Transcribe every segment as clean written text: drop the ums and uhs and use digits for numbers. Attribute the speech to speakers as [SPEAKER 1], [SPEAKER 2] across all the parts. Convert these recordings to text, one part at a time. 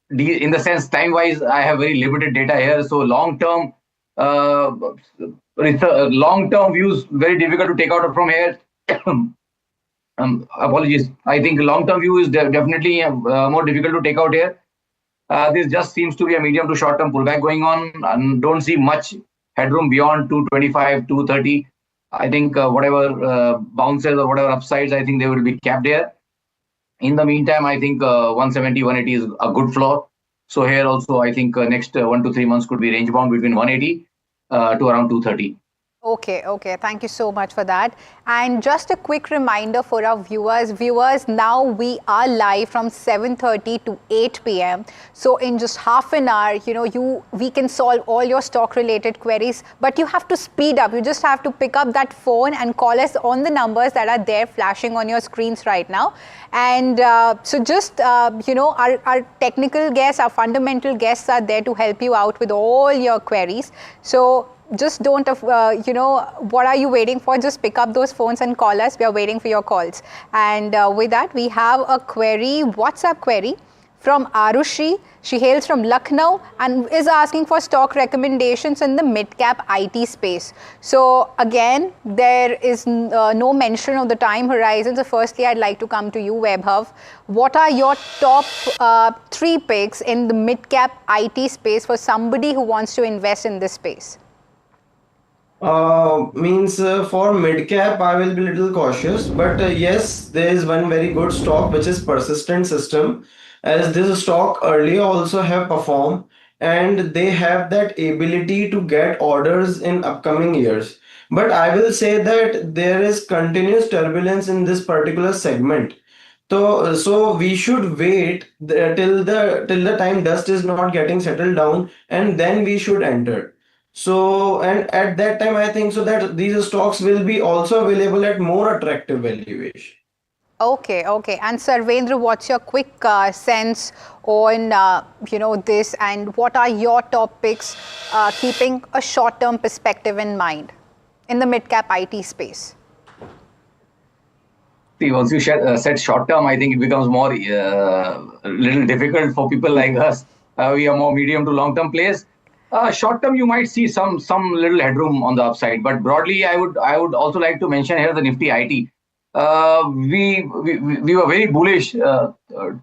[SPEAKER 1] in the sense time wise, I have very limited data here. So uh, long term views very difficult to take out from here. Apologies. I think long term view is definitely more difficult to take out here. This just seems to be a medium to short term pullback going on, and don't see much headroom beyond 225, 230. I think whatever bounces or whatever upsides, I think they will be capped here. In the meantime, I think 170, 180 is a good floor. So here also, I think next 1 to 3 months could be range bound between 180 to around 230.
[SPEAKER 2] Okay, okay. Thank you so much for that. And just a quick reminder for our viewers, now we are live from 7:30 to 8 p.m. So in just half an hour, we can solve all your stock related queries, but you have to speed up. You just have to pick up that phone and call us on the numbers that are there flashing on your screens right now. And so just, our technical guests, our fundamental guests are there to help you out with all your queries. So just don't, what are you waiting for? Just pick up those phones and call us. We are waiting for your calls. And with that, we have a query, WhatsApp query from Arushi. She hails from Lucknow and is asking for stock recommendations in the mid-cap IT space. So again, there is no mention of the time horizon. So firstly, I'd like to come to you, Vaibhav. What are your top 3 picks in the mid-cap IT space for somebody who wants to invest in this space?
[SPEAKER 3] Means for mid cap, I will be a little cautious, but yes, there is one very good stock which is persistent system, as this stock earlier also have performed and they have that ability to get orders in upcoming years. But I will say that there is continuous turbulence in this particular segment. So we should wait till the time dust is not getting settled down, and then we should enter. So, and at that time, I think so that these stocks will be also available at more attractive valuation.
[SPEAKER 2] Okay, okay. And Sarvendra, what's your quick sense on this, and what are your top picks, keeping a short-term perspective in mind in the mid-cap IT space?
[SPEAKER 1] See, once you set short term, I think it becomes more little difficult for people like us. We are more medium to long term plays. Short term, you might see some little headroom on the upside, but broadly, I would also like to mention here the Nifty IT. We were very bullish 2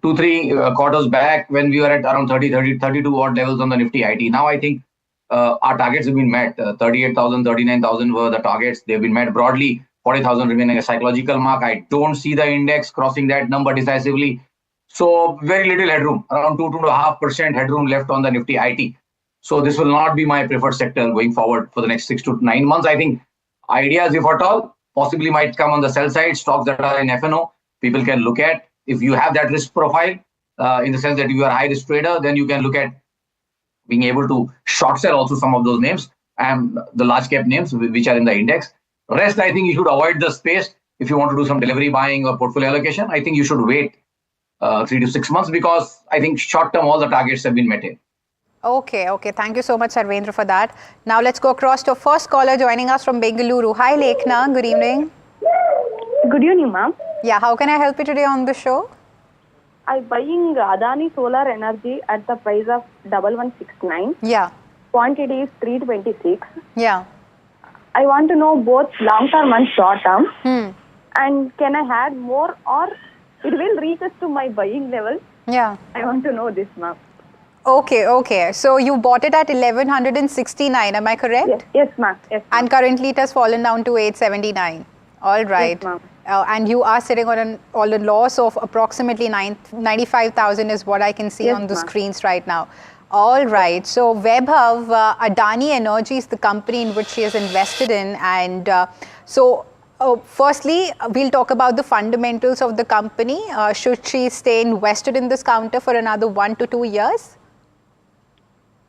[SPEAKER 1] 3 quarters back when we were at around 32 odd levels on the Nifty IT. Now I think our targets have been met. 38,000, 39,000 were the targets. They've been met broadly. 40,000 remaining a psychological mark. I don't see the index crossing that number decisively. So very little headroom, around 2.5% headroom left on the Nifty IT. So this will not be my preferred sector going forward for the next 6 to 9 months. I think ideas, if at all, possibly might come on the sell side. Stocks that are in FNO, people can look at. If you have that risk profile, in the sense that you are a high risk trader, then you can look at being able to short sell also some of those names and the large cap names which are in the index. Rest, I think you should avoid the space. If you want to do some delivery buying or portfolio allocation, I think you should wait 3 to 6 months, because I think short term all the targets have been met here.
[SPEAKER 2] Okay, okay. Thank you so much, Sarvendra, for that. Now let's go across to our first caller joining us from Bengaluru. Hi, Lekhna. Good evening.
[SPEAKER 4] Good evening, ma'am.
[SPEAKER 2] Yeah, how can I help you today on the show?
[SPEAKER 4] I'm buying Adani Solar Energy at the price of 1169.
[SPEAKER 2] Yeah.
[SPEAKER 4] Quantity is 326.
[SPEAKER 2] Yeah.
[SPEAKER 4] I want to know both long term and short term. And can I add more, or it will reach us to my buying level?
[SPEAKER 2] Yeah.
[SPEAKER 4] I want to know this, ma'am.
[SPEAKER 2] Okay, okay. So you bought it at 1169, am I correct?
[SPEAKER 4] Yes, ma'am. Yes,
[SPEAKER 2] and currently it has fallen down to 879. All right.
[SPEAKER 4] Yes,
[SPEAKER 2] and you are sitting on a loss of approximately 95,000 is what I can see on the screens right now. All right. So Vaibhav, Adani Energy is the company in which he is invested in. And firstly, we'll talk about the fundamentals of the company. Should she stay invested in this counter for another 1 to 2 years?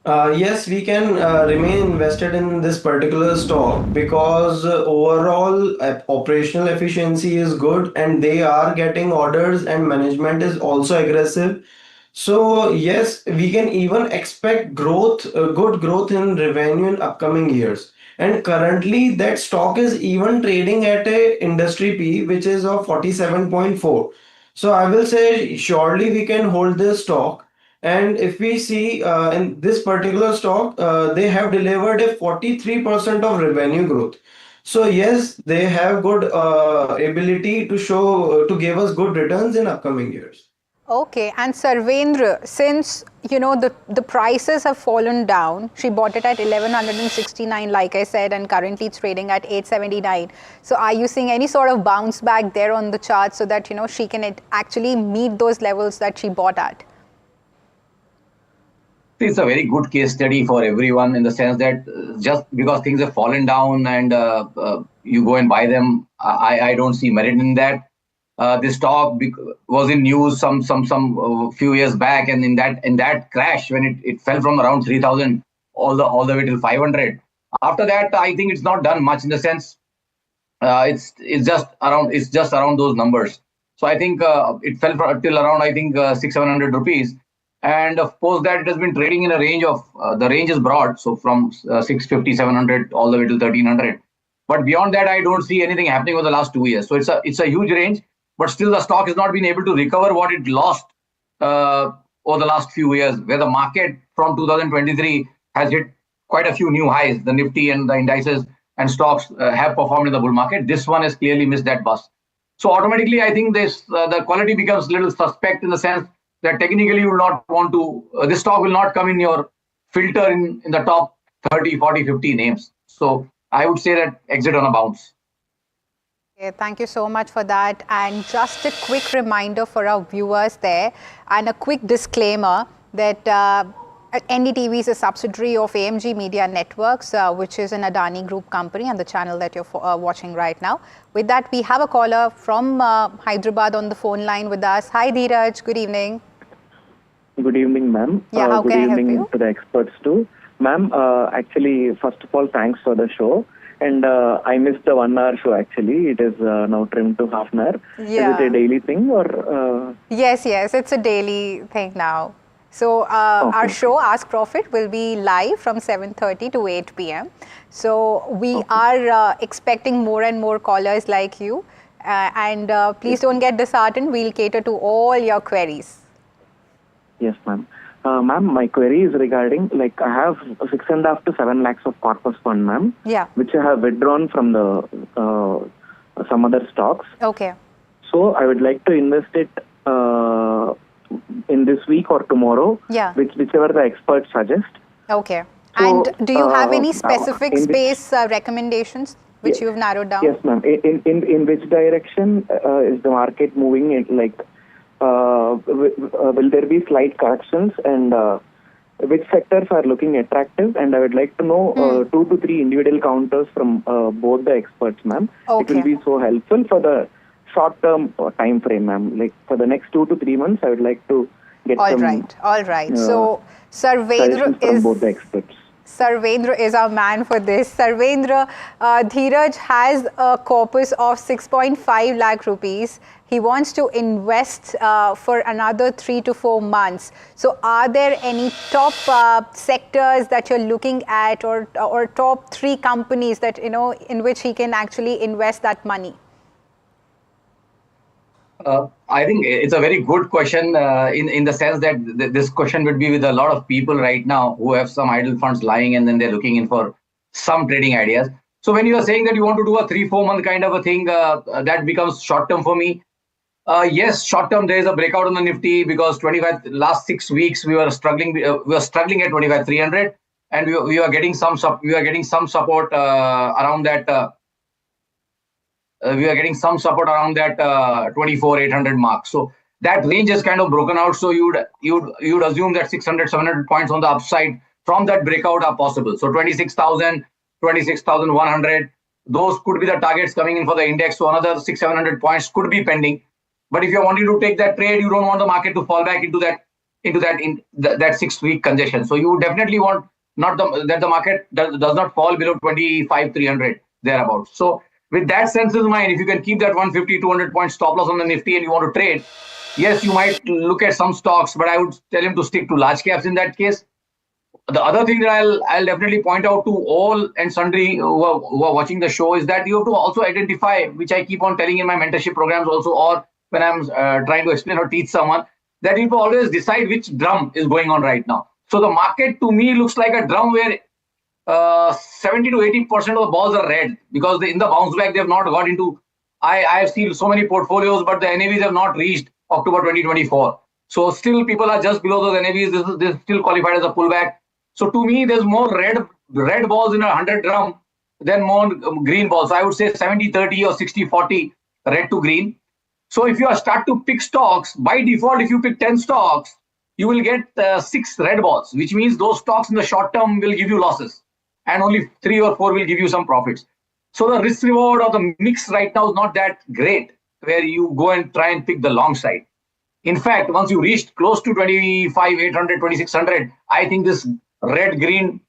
[SPEAKER 3] Yes, we can remain invested in this particular stock because overall operational efficiency is good and they are getting orders and management is also aggressive. So yes, we can even expect growth, good growth in revenue in upcoming years. And currently that stock is even trading at a industry P which is of 47.4. So I will say surely we can hold this stock. And if we see in this particular stock, they have delivered a 43% of revenue growth. So yes, they have good ability to show to give us good returns in upcoming years.
[SPEAKER 2] Okay, and Sarvendra, since the prices have fallen down, she bought it at 1169, like I said, and currently it's trading at 879. So, are you seeing any sort of bounce back there on the chart so that she can actually meet those levels that she bought at?
[SPEAKER 1] It's a very good case study for everyone in the sense that just because things have fallen down and you go and buy them, I don't see merit in that. This stock was in news some few years back, and in that crash when it fell from around 3,000 all the way till 500. After that, I think it's not done much in the sense it's just around those numbers. So I think it fell till around I think 600-700 rupees, and of course that it has been trading in a range of the range is broad, so from 650-700 all the way to 1,300. But beyond that, I don't see anything happening over the last 2 years. So it's a huge range, but still the stock has not been able to recover what it lost over the last few years, where the market from 2023 has hit quite a few new highs. The Nifty and the indices and stocks have performed in the bull market. This one has clearly missed that bus. So automatically, I think the quality becomes a little suspect in the sense that technically you will not want to, this stock will not come in your filter in the top 30, 40, 50 names. So I would say that exit on a bounce.
[SPEAKER 2] Okay, thank you so much for that. And just a quick reminder for our viewers there, and a quick disclaimer that NDTV is a subsidiary of AMG Media Networks, which is an Adani Group company, and the channel that you're watching right now. With that, we have a caller from Hyderabad on the phone line with us. Hi, Dheeraj. Good evening.
[SPEAKER 5] Good evening, ma'am.
[SPEAKER 2] Yeah, how
[SPEAKER 5] good
[SPEAKER 2] can I help
[SPEAKER 5] evening
[SPEAKER 2] you?
[SPEAKER 5] to the experts too. Ma'am, actually, first of all, thanks for the show. And I missed the 1 hour show actually. It is now trimmed to half an hour.
[SPEAKER 2] Yeah.
[SPEAKER 5] Is it a daily thing or?
[SPEAKER 2] Yes, it's a daily thing now. So our show, Ask Profit, will be live from 7:30 to 8 p.m. So we are expecting more and more callers like you. And please don't get disheartened. We'll cater to all your queries.
[SPEAKER 5] Yes, ma'am. Ma'am, my query is regarding, like, I have 6.5 to 7 lakhs of corpus fund, ma'am.
[SPEAKER 2] Yeah.
[SPEAKER 5] Which I have withdrawn from the some other stocks.
[SPEAKER 2] Okay.
[SPEAKER 5] So I would like to invest it in this week or tomorrow.
[SPEAKER 2] Yeah.
[SPEAKER 5] Whichever the experts suggest.
[SPEAKER 2] Okay.
[SPEAKER 5] So,
[SPEAKER 2] and do you have any specific
[SPEAKER 5] in
[SPEAKER 2] space recommendations which you've narrowed down?
[SPEAKER 5] Yes, ma'am. In which direction is the market moving? Will there be slight corrections, and which sectors are looking attractive? And I would like to know 2 to 3 individual counters from both the experts, ma'am.
[SPEAKER 2] Okay.
[SPEAKER 5] It will be so helpful for the short-term time frame, ma'am. Like for the next 2 to 3 months, I would like to get
[SPEAKER 2] All
[SPEAKER 5] some
[SPEAKER 2] right. So
[SPEAKER 5] suggestions from both the experts.
[SPEAKER 2] Sarvendra is our man for this. Sarvendra, Dheeraj has a corpus of 6.5 lakh rupees. He wants to invest for another 3 to 4 months. So are there any top sectors that you're looking at, or top 3 companies that, in which he can actually invest that money?
[SPEAKER 1] I think it's a very good question in the sense that this question would be with a lot of people right now who have some idle funds lying and then they're looking in for some trading ideas. So when you are saying that you want to do a 3-4 month kind of a thing, that becomes short term for me. Yes, short term there is a breakout on the Nifty because last 6 weeks we were struggling. We were struggling at 25,300, and we are getting some support around that. We are getting some support around that 24,800 mark. So that range is kind of broken out. So you'd assume that 600-700 points on the upside from that breakout are possible. So 26,000, 26,100, those could be the targets coming in for the index. So another 600-700 points could be pending. But if you're wanting to take that trade, you don't want the market to fall back into that 6 week congestion. So you definitely want that the market does not fall below 25,300 thereabouts. So with that sense in mind, if you can keep that 150-200 point stop loss on the Nifty and you want to trade, yes, you might look at some stocks, but I would tell him to stick to large caps in that case. The other thing that I'll definitely point out to all and sundry who are watching the show is that you have to also identify, which I keep on telling in my mentorship programs also, or when I'm trying to explain or teach someone, that people always decide which drum is going on right now. So the market to me looks like a drum where 70 to 80% of the balls are red, because in the bounce back they have not got into. I have seen so many portfolios, but the NAVs have not reached October 2024. So still people are just below those NAVs. This is still qualified as a pullback. So to me, there's more red balls in a 100 drum than more green balls. So I would say 70-30 or 60-40 red to green. So if you start to pick stocks, by default, if you pick 10 stocks, you will get 6 red balls, which means those stocks in the short term will give you losses, and only 3 or 4 will give you some profits. So the risk reward of the mix right now is not that great, where you go and try and pick the long side. In fact, once you reached close to 25,800, 2600, I think this red green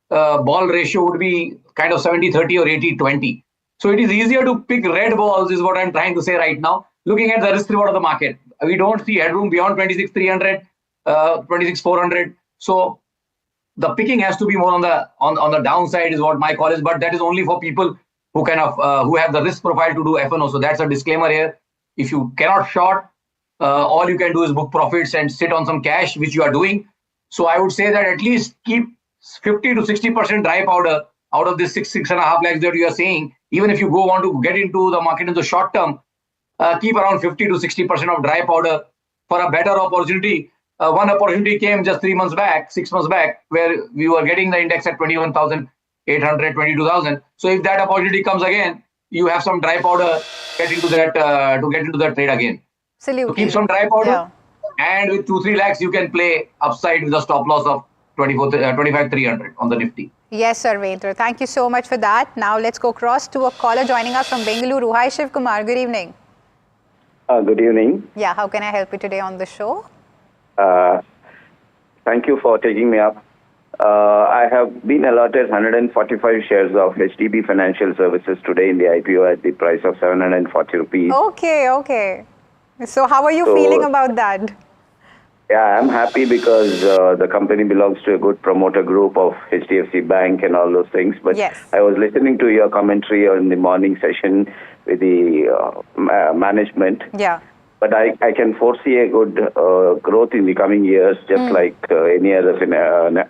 [SPEAKER 1] ball ratio would be kind of 70-30 or 80-20. So it is easier to pick red balls, is what I'm trying to say right now. Looking at the risk reward of the market, we don't see headroom beyond 26,300, 26,400. So the picking has to be more on the downside, is what my call is. But that is only for people who who have the risk profile to do F&O. So that's a disclaimer here. If you cannot short, all you can do is book profits and sit on some cash, which you are doing. So I would say that at least keep 50 to 60% dry powder out of this 6.5 lakhs that you are saying. Even if you want to get into the market in the short term, keep around 50 to 60% of dry powder for a better opportunity. One opportunity came just 6 months back, where we were getting the index at 21,800, 22,000. So if that opportunity comes again, you have some dry powder to get into that trade again.
[SPEAKER 2] Absolutely.
[SPEAKER 1] So keep some dry powder, and with 2-3 lakhs, you can play upside with a stop loss of 25,300 on the Nifty.
[SPEAKER 2] Yes, Sarvendra. Thank you so much for that. Now let's go across to a caller joining us from Bengaluru. Hi, Shiv Kumar. Good evening.
[SPEAKER 6] Good evening.
[SPEAKER 2] Yeah, how can I help you today on the show?
[SPEAKER 6] Thank you for taking me up. I have been allotted 145 shares of HDB Financial Services today in the IPO at the price of 740 rupees.
[SPEAKER 2] Okay. So how are you feeling about that?
[SPEAKER 6] Yeah, I'm happy because the company belongs to a good promoter group of HDFC Bank and all those things. But
[SPEAKER 2] yes,
[SPEAKER 6] I was listening to your commentary on the morning session with the management.
[SPEAKER 2] Yeah.
[SPEAKER 6] But I can foresee a good growth in the coming years, just like any other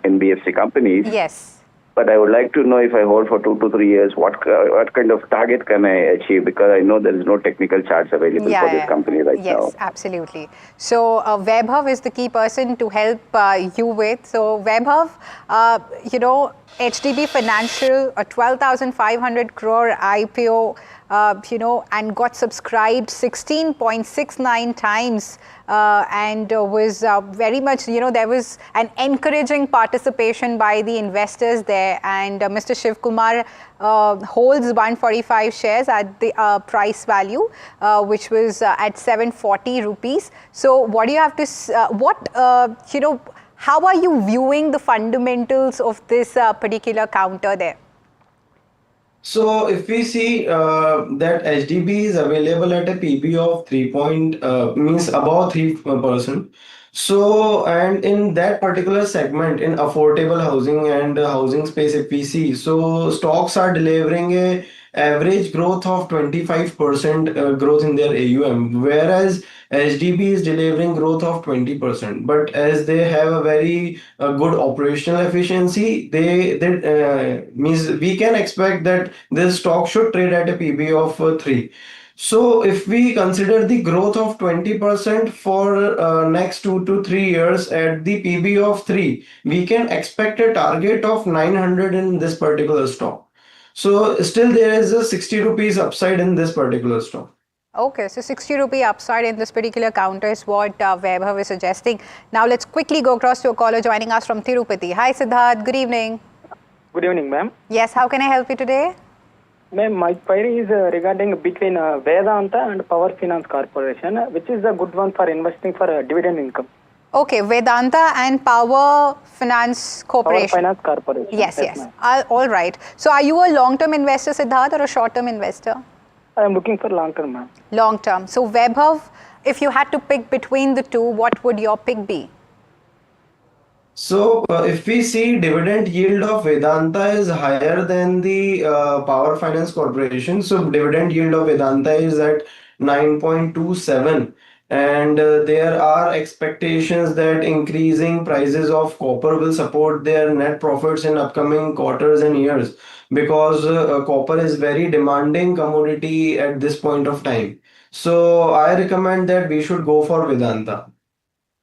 [SPEAKER 6] NBFC companies.
[SPEAKER 2] Yes.
[SPEAKER 6] But I would like to know, if I hold for 2 to 3 years, what kind of target can I achieve? Because I know there is no technical charts available for this company right now.
[SPEAKER 2] Yes, absolutely. So Vaibhav is the key person to help you with. So Vaibhav, HDB Financial, a 12,500 crore IPO, and got subscribed 16.69 times and was very much, there was an encouraging participation by the investors there. And Mr. Shiv Kumar holds 145 shares at the price value, which was at 740 rupees. So what do you have to, how are you viewing the fundamentals of this particular counter there?
[SPEAKER 3] So if we see that HDB is available at a PB of 3 means above 3%. So, and in that particular segment, in affordable housing and housing space, if we see, so stocks are delivering a average growth of 25% growth in their AUM, whereas HDB is delivering growth of 20%. But as they have a very good operational efficiency, they means we can expect that this stock should trade at a PB of 3. So if we consider the growth of 20% for next 2 to 3 years at the PB of 3, we can expect a target of 900 in this particular stock. So still there is a 60 rupees upside in this particular stock.
[SPEAKER 2] Okay, so 60 rupee upside in this particular counter is what Vaibhav is suggesting. Now let's quickly go across to a caller joining us from Tirupati. Hi Siddharth, good evening.
[SPEAKER 7] Good evening, ma'am.
[SPEAKER 2] Yes, how can I help you today?
[SPEAKER 7] Ma'am, my query is regarding between Vedanta and Power Finance Corporation, which is a good one for investing for dividend income.
[SPEAKER 2] Okay, Vedanta and Power Finance Corporation.
[SPEAKER 7] Power Finance Corporation.
[SPEAKER 2] Yes. All right. So are you a long-term investor, Siddharth, or a short-term investor?
[SPEAKER 7] I am looking for long-term, ma'am.
[SPEAKER 2] Long-term. So Vaibhav, if you had to pick between the two, what would your pick be?
[SPEAKER 3] So if we see, dividend yield of Vedanta is higher than the Power Finance Corporation. So dividend yield of Vedanta is at 9.27, and there are expectations that increasing prices of copper will support their net profits in upcoming quarters and years, because copper is very demanding commodity at this point of time. So I recommend that we should go for Vedanta.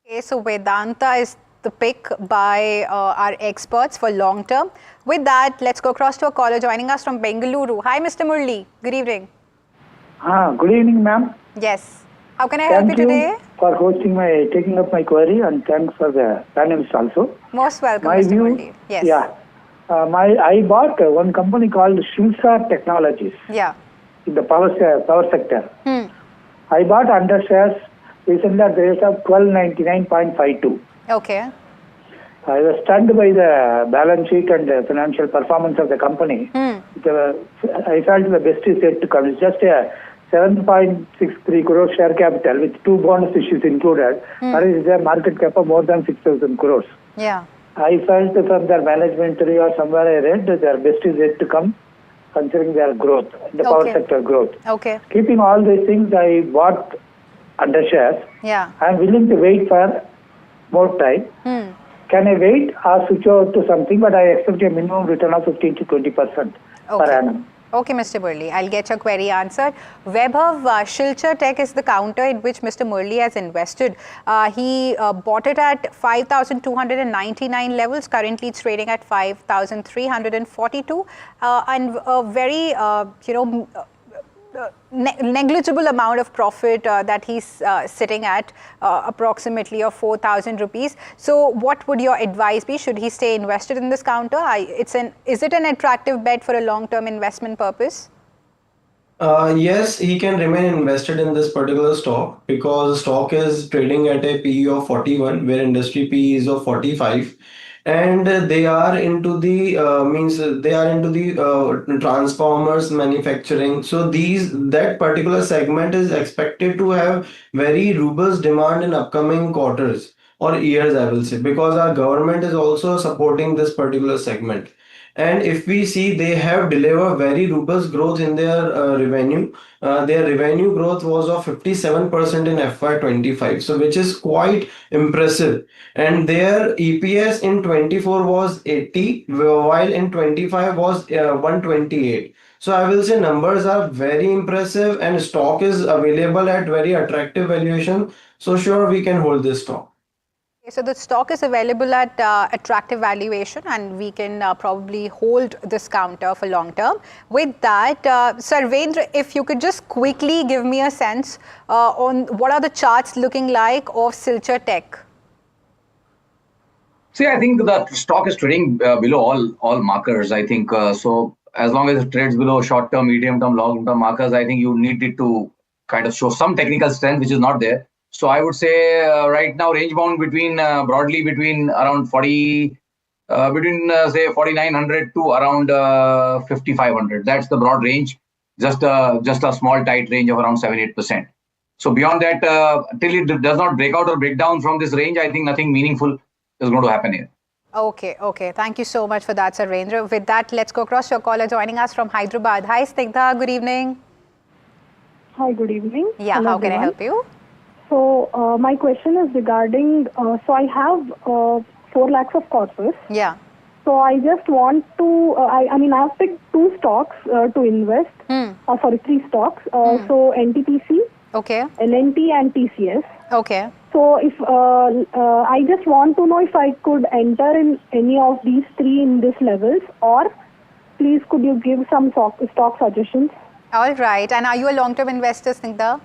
[SPEAKER 2] Okay, so Vedanta is the pick by our experts for long term. With that, let's go across to a caller joining us from Bengaluru. Hi, Mr. Murli. Good evening.
[SPEAKER 8] Good evening, ma'am.
[SPEAKER 2] Yes. How can I help you
[SPEAKER 8] Thank
[SPEAKER 2] today?
[SPEAKER 8] you for taking up my query, and thanks for the panelists also.
[SPEAKER 2] Most welcome,
[SPEAKER 8] My
[SPEAKER 2] Mr.
[SPEAKER 8] view,
[SPEAKER 2] Murli. Yes.
[SPEAKER 8] yeah. I bought one company called Shilsar Technologies
[SPEAKER 2] Yeah.
[SPEAKER 8] in the power sector.
[SPEAKER 2] Hmm.
[SPEAKER 8] I bought under shares recently at the rate of 1299.52.
[SPEAKER 2] Okay.
[SPEAKER 8] I was stunned by the balance sheet and the financial performance of the company. I felt the best is yet to come. It's just a 7.63 crore share capital with 2 bonus issues included. That is a market cap of more than 6,000 crores.
[SPEAKER 2] Yeah.
[SPEAKER 8] I felt from their management tree or somewhere I read that their best is yet to come, considering their growth, the power sector growth.
[SPEAKER 2] Okay.
[SPEAKER 8] Keeping all these things, I bought under shares.
[SPEAKER 2] Yeah.
[SPEAKER 8] I am willing to wait for more time. Can I wait or switch over to something? But I expect a minimum return of 15 to 20% per annum.
[SPEAKER 2] Okay, Mr. Murli, I'll get your query answered. Vaibhav, Shilchar Tech is the counter in which Mr. Murli has invested. He bought it at 5,299 levels. Currently, it's trading at 5,342, and a very, negligible amount of profit that he's sitting at, approximately of 4,000 rupees. So what would your advice be? Should he stay invested in this counter? Is it an attractive bet for a long-term investment purpose?
[SPEAKER 3] Yes, he can remain invested in this particular stock because stock is trading at a PE of 41, where industry PE is of 45, and they are into the transformers manufacturing. So that particular segment is expected to have very robust demand in upcoming quarters or years, I will say, because our government is also supporting this particular segment. And if we see, they have delivered very robust growth in their revenue. Their revenue growth was of 57% in FY25, so which is quite impressive. And their EPS in 24 was 80, while in 25 was 128. So I will say numbers are very impressive, and stock is available at very attractive valuation. So sure, we can hold this stock.
[SPEAKER 2] So the stock is available at attractive valuation, and we can probably hold this counter for long term. With that, Sarvendra, if you could just quickly give me a sense on what are the charts looking like of Shilchar Tech.
[SPEAKER 1] See, I think the stock is trading below all markers. I think so. As long as it trades below short-term, medium-term, long-term markers, I think you need it to kind of show some technical strength, which is not there. So I would say right now range bound broadly between around 40, say 4,900 to around 5,500. That's the broad range. Just a small tight range of around 7-8%. So beyond that, till it does not break out or break down from this range, I think nothing meaningful is going to happen here.
[SPEAKER 2] Okay. Thank you so much for that, Sarvendra. With that, let's go across to a caller joining us from Hyderabad. Hi, Snigdha. Good evening.
[SPEAKER 4] Hi, good evening.
[SPEAKER 2] Yeah,
[SPEAKER 4] Hello,
[SPEAKER 2] how can I
[SPEAKER 4] everyone.
[SPEAKER 2] help you?
[SPEAKER 4] So my question is regarding, so I have 4 lakhs of corpus.
[SPEAKER 2] Yeah.
[SPEAKER 4] So I just want to, I have picked 2 stocks to invest. 3 stocks. So NTPC,
[SPEAKER 2] Okay.
[SPEAKER 4] LNT and TCS.
[SPEAKER 2] Okay.
[SPEAKER 4] So if I just want to know if I could enter in any of these 3 in this levels, or please could you give some stock suggestions?
[SPEAKER 2] All right. And are you a long-term investor, Snigdha?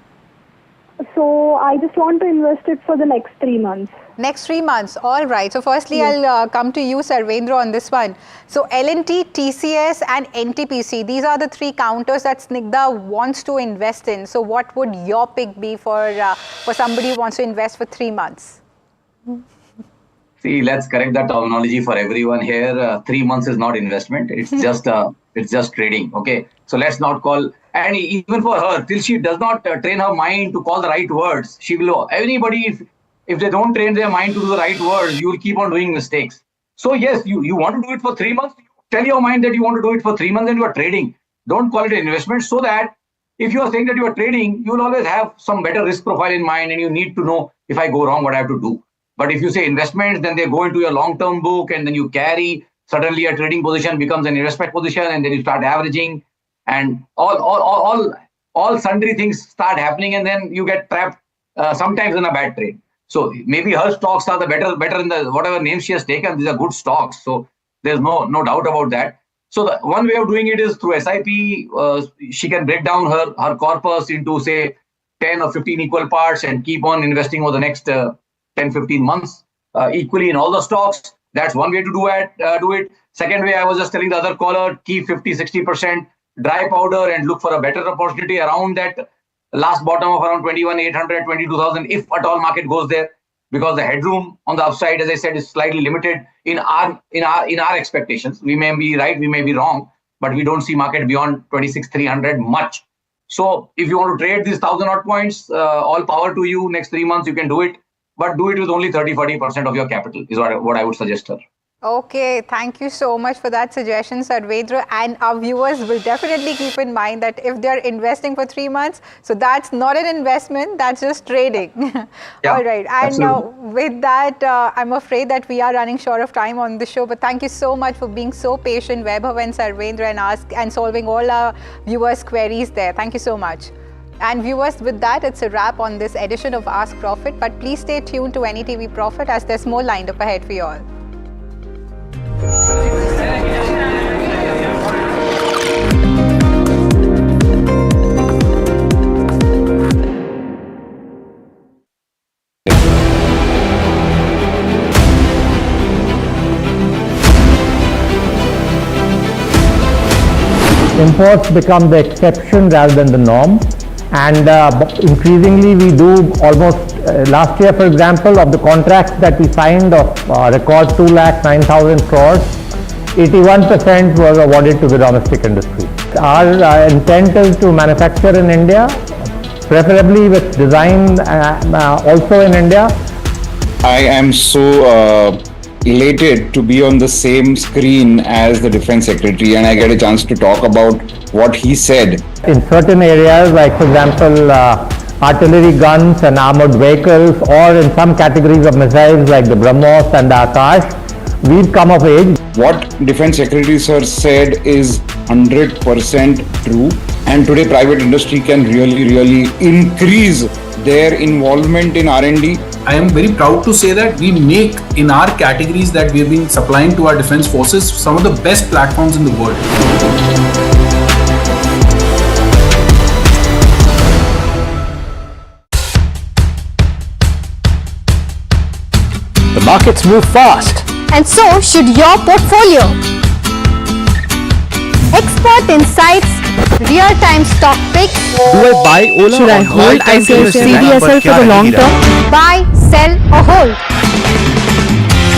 [SPEAKER 4] So I just want to invest it for the next 3 months.
[SPEAKER 2] Next 3 months. All right. So firstly, I'll come to you, Sarvendra, on this one. So L&T, TCS and NTPC, these are the 3 counters that Snigdha wants to invest in. So what would your pick be for somebody who wants to invest for 3 months?
[SPEAKER 1] See, let's correct that terminology for everyone here. 3 months is not investment. It's just trading. Okay. So let's not call, and even for her, till she does not train her mind to call the right words, she will, anybody, if they don't train their mind to do the right words, you will keep on doing mistakes. So yes, you want to do it for 3 months. Tell your mind that you want to do it for 3 months and you are trading. Don't call it an investment, so that if you are saying that you are trading, you will always have some better risk profile in mind, and you need to know, if I go wrong, what I have to do. But if you say investments, then they go into your long-term book, and then you carry. Suddenly, a trading position becomes an investment position, and then you start averaging, and all sundry things start happening, and then you get trapped sometimes in a bad trade. So maybe her stocks are the better in the whatever name she has taken. These are good stocks, so there's no doubt about that. So the one way of doing it is through SIP. She can break down her corpus into, say, 10 or 15 equal parts and keep on investing over the next 10, 15 months equally in all the stocks. That's one way to do it. Second way, I was just telling the other caller, keep 50, 60% dry powder and look for a better opportunity around that last bottom of around 21,800, 22,000, if at all market goes there, because the headroom on the upside, as I said, is slightly limited in our expectations. We may be right, we may be wrong, but we don't see market beyond 26,300 much. So if you want to trade these 1,000 odd points, all power to you. Next 3 months you can do it, but do it with only 30-40% of your capital is what I would suggest her.
[SPEAKER 2] Okay, thank you so much for that suggestion, Sarvendra. And our viewers will definitely keep in mind that if they're investing for 3 months, so that's not an investment, that's just trading.
[SPEAKER 1] Yeah,
[SPEAKER 2] all right. And with that, I'm afraid that we are running short of time on the show. But thank you so much for being so patient, Vaibhav and Sarvendra, and solving all our viewers' queries there. Thank you so much. And viewers, with that, it's a wrap on this edition of Ask Profit. But please stay tuned to NDTV Profit, as there's more lined up ahead for you all.
[SPEAKER 9] Imports become the exception rather than the norm, and increasingly we do almost last year, for example, of the contracts that we signed of record 2,09,000 crores, 81% was awarded to the domestic industry. Our intent is to manufacture in India, preferably with design also in India.
[SPEAKER 10] I am so elated to be on the same screen as the Defense Secretary, and I get a chance to talk about what he said.
[SPEAKER 9] In certain areas, like for example, artillery guns and armored vehicles, or in some categories of missiles like the BrahMos and the Akash, we've come of age.
[SPEAKER 10] What Defense Secretary Sir said is 100% true, and today private industry can really increase their involvement in R&D.
[SPEAKER 11] I am very proud to say that we make, in our categories that we have been supplying to our defense forces, some of the best platforms in the world.
[SPEAKER 12] The markets move fast,
[SPEAKER 13] and so should your portfolio. Expert insights, real-time stock picks.
[SPEAKER 12] Do I buy Ola?
[SPEAKER 13] Should I hold CDSL for the long term? Buy, sell or hold?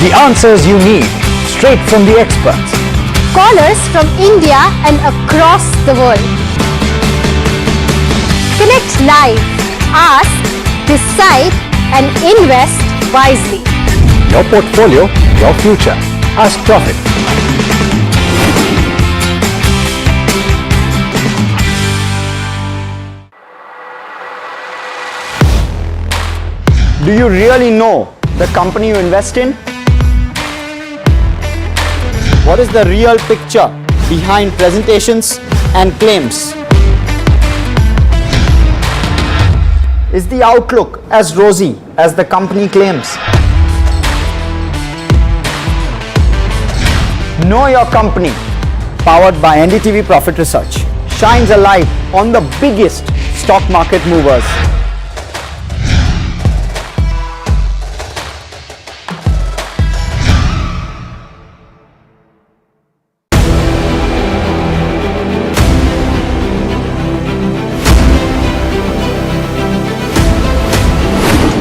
[SPEAKER 12] The answers you need, straight from the experts.
[SPEAKER 13] Callers from India and across the world. Connect live, ask, decide and invest wisely.
[SPEAKER 12] Your portfolio, your future. Ask Profit.
[SPEAKER 14] Do you really know the company you invest in? What is the real picture behind presentations and claims? Is the outlook as rosy as the company claims? Know Your Company, powered by NDTV Profit Research, shines a light on the biggest stock market movers.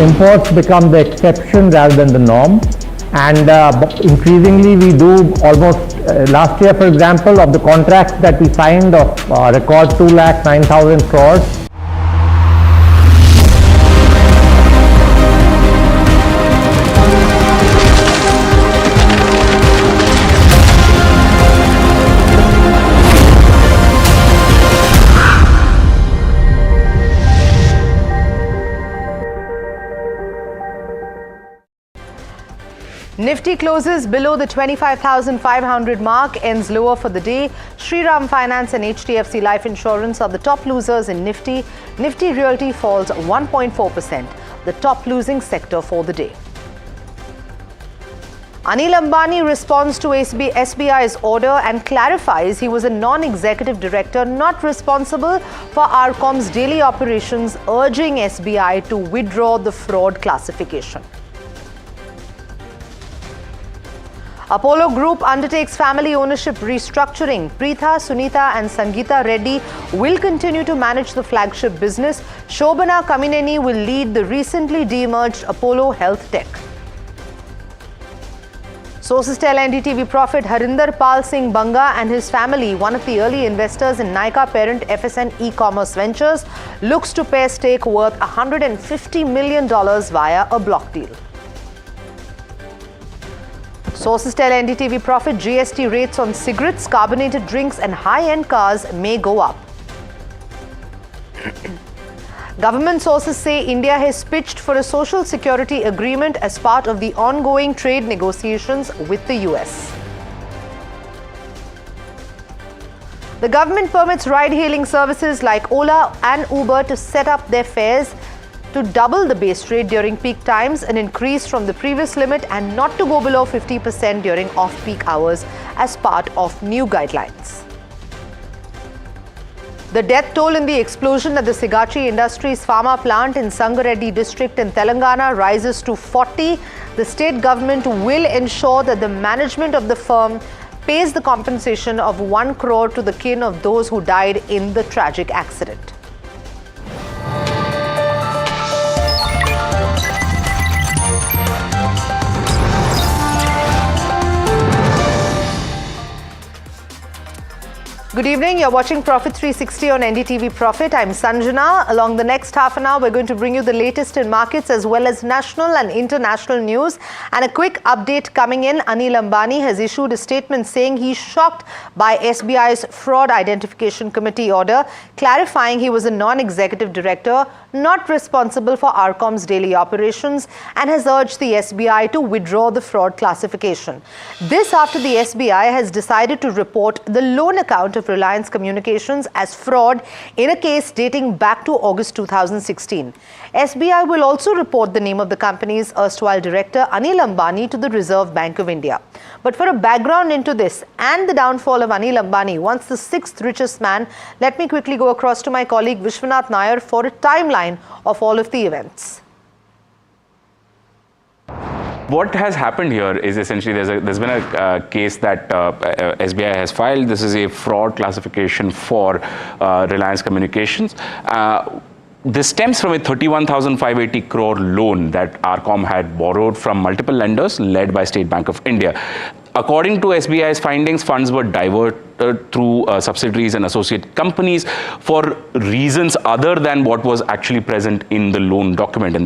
[SPEAKER 9] Imports become the exception rather than the norm, and increasingly we do almost last year, for example, of the contracts that we signed of record 2,09,000 crores.
[SPEAKER 15] Nifty closes below the 25,500 mark, ends lower for the day. Shriram Finance and HDFC Life Insurance are the top losers in Nifty. Nifty Realty falls 1.4%, the top losing sector for the day. Anil Ambani responds to SBI's order and clarifies he was a non-executive director not responsible for RCom's daily operations, urging SBI to withdraw the fraud classification. Apollo Group undertakes family ownership restructuring. Preetha, Sunita and Sangeeta Reddy will continue to manage the flagship business. Shobana Kamineni will lead the recently de-merged Apollo Health Tech. Sources tell NDTV Profit Harinder Pal Singh Banga and his family, one of the early investors in Nykaa parent FSN e-commerce ventures, looks to pay stake worth $150 million via a block deal. Sources tell NDTV Profit GST rates on cigarettes, carbonated drinks and high-end cars may go up. Government sources say India has pitched for a social security agreement as part of the ongoing trade negotiations with the US. The government permits ride-hailing services like Ola and Uber to set up their fares to double the base rate during peak times, an increase from the previous limit, and not to go below 50% during off-peak hours as part of new guidelines. The death toll in the explosion at the Sigachi Industries pharma plant in Sangareddy district in Telangana rises to 40. The state government will ensure that the management of the firm pays the compensation of 1 crore to the kin of those who died in the tragic accident. Good evening. You're watching Profit 360 on NDTV Profit. I'm Sanjana. Along the next half an hour, we're going to bring you the latest in markets as well as national and international news. And a quick update coming in. Anil Ambani has issued a statement saying he's shocked by SBI's Fraud Identification Committee order, clarifying he was a non-executive director not responsible for RCom's daily operations and has urged the SBI to withdraw the fraud classification. This after the SBI has decided to report the loan account of Reliance Communications as fraud in a case dating back to August 2016. SBI will also report the name of the company's erstwhile director Anil Ambani to the Reserve Bank of India. But for a background into this and the downfall of Anil Ambani, once the 6th richest man, let me quickly go across to my colleague Vishwanath Nair for a timeline of all of the events.
[SPEAKER 16] What has happened here is essentially there's been a case that SBI has filed. This is a fraud classification for Reliance Communications. This stems from a 31,580 crore loan that RCom had borrowed from multiple lenders led by State Bank of India. According to SBI's findings, funds were diverted through subsidiaries and associate companies for reasons other than what was actually present in the loan document. And